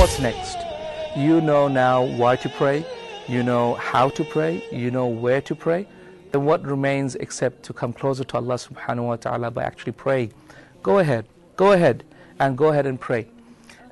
what's next. You know now why to pray, you know how to pray, you know where to pray. Then what remains except to come closer to Allah subhanahu wa ta'ala by actually praying? Go ahead and pray.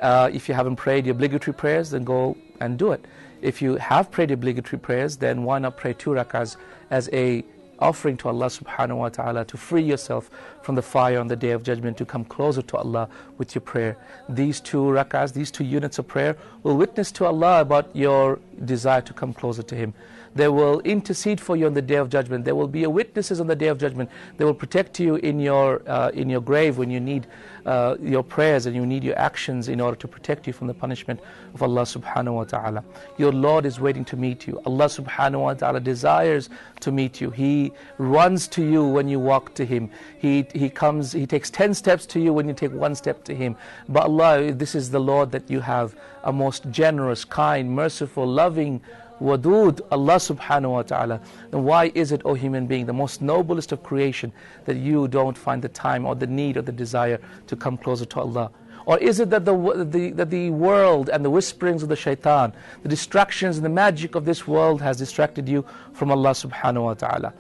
If you haven't prayed your obligatory prayers, then go and do it. If you have prayed obligatory prayers, then why not pray 2 rakahs as a offering to Allah subhanahu wa ta'ala to free yourself from the fire on the Day of Judgment, to come closer to Allah with your prayer. These 2 rakahs, these 2 units of prayer will witness to Allah about your desire to come closer to Him. They will intercede for you on the Day of Judgment. There will be witnesses on the Day of Judgment. They will protect you in your grave when you need your prayers and you need your actions in order to protect you from the punishment of Allah subhanahu wa ta'ala. Your Lord is waiting to meet you. Allah subhanahu wa ta'ala desires to meet you. He runs to you when you walk to Him. He takes 10 steps to you when you take 1 step to Him. But Allah, this is the Lord that you have, a most generous, kind, merciful, loving, Wadud, Allah subhanahu wa ta'ala. Then why is it, O human being, the most noblest of creation, that you don't find the time or the need or the desire to come closer to Allah? Or is it that the world and the whisperings of the shaitan, the distractions and the magic of this world has distracted you from Allah subhanahu wa ta'ala?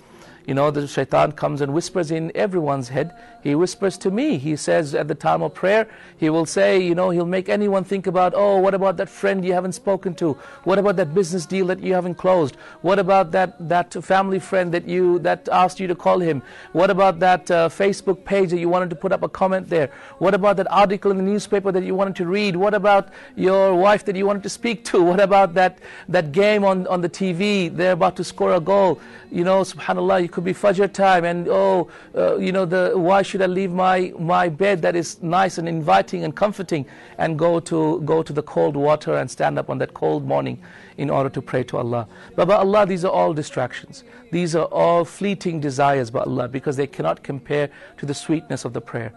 You know, the shaitan comes and whispers in everyone's head. He whispers to me. He says at the time of prayer, he will say, you know, he'll make anyone think about, oh, what about that friend you haven't spoken to? What about that business deal that you haven't closed? What about that family friend that asked you to call him? What about that Facebook page that you wanted to put up a comment there? What about that article in the newspaper that you wanted to read? What about your wife that you wanted to speak to? What about that game on the TV? They're about to score a goal. You know, subhanAllah, it could be Fajr time, and why should I leave my bed that is nice and inviting and comforting and go to the cold water and stand up on that cold morning in order to pray to Allah? But by Allah, these are all distractions. These are all fleeting desires by Allah, because they cannot compare to the sweetness of the prayer.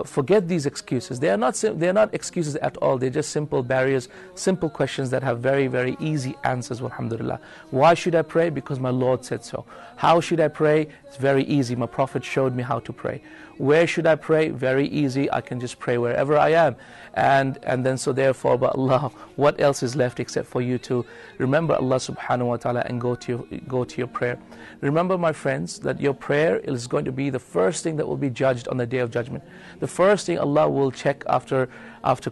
Forget these excuses. They are not excuses at all. They're just simple barriers, simple questions that have very, very easy answers, alhamdulillah. Why should I pray? Because my Lord said so. How should I pray? It's very easy. My Prophet showed me how to pray. Where should I pray? Very easy. I can just pray wherever I am. And then so therefore, by Allah, what else is left except for you to remember Allah subhanahu wa ta'ala and go to your prayer. Remember, my friends, that your prayer is going to be the first thing that will be judged on the Day of Judgment. The first thing Allah will check after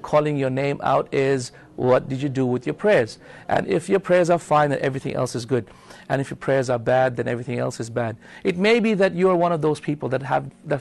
calling your name out is, what did you do with your prayers? And if your prayers are fine, then everything else is good. And if your prayers are bad, then everything else is bad. It may be that you are one of those people that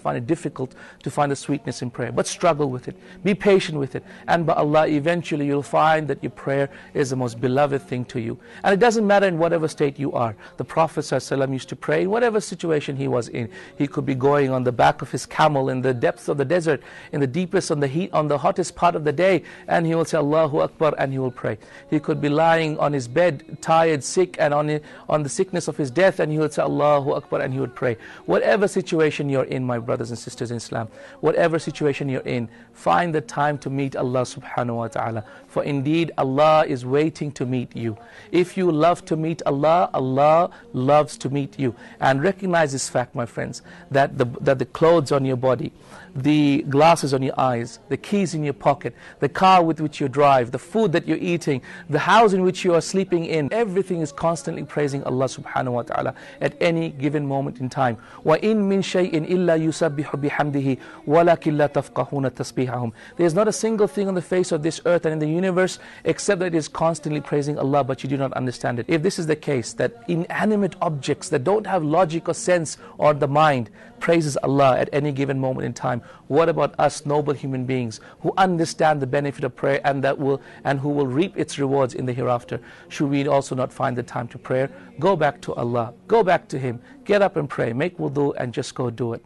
find it difficult to find the sweetness in prayer, but struggle with it. Be patient with it. And by Allah, eventually you'll find that your prayer is the most beloved thing to you. And it doesn't matter in whatever state you are. The Prophet ﷺ used to pray in whatever situation he was in. He could be going on the back of his camel in the depths of the desert, in the deepest, on the hottest part of the day, and he will say Allahu Akbar, and he will pray. He could be lying on his bed, tired, sick, and on the sickness of his death, and he would say Allahu Akbar, and he would pray. Whatever situation you're in, my brothers and sisters in Islam, whatever situation you're in, find the time to meet Allah subhanahu wa ta'ala. For indeed, Allah is waiting to meet you. If you love to meet Allah, Allah loves to meet you. And recognize this fact, my friends, that the clothes on your body, the glasses on your eyes, the keys in your pocket, the car with which you drive, the food that you're eating, the house in which you are sleeping in, everything is constantly praising Allah subhanahu wa ta'ala at any given moment in time. وَإِن مِّن شَيْءٍ إِلَّا يُسَبِّحُ بِحَمْدِهِ وَلَكِنْ لَا تَفْقَهُونَ تَسْبِيحَهُمْ. There is not a single thing on the face of this earth and in the universe except that it is constantly praising Allah, but you do not understand it. If this is the case, that inanimate objects that don't have logic or sense or the mind praises Allah at any given moment in time, what about us noble human beings who understand the benefit of prayer and who will reap its rewards in the hereafter? Should we also not find the time to prayer? Go back to Allah, go back to Him, get up and pray, make wudu and just go do it.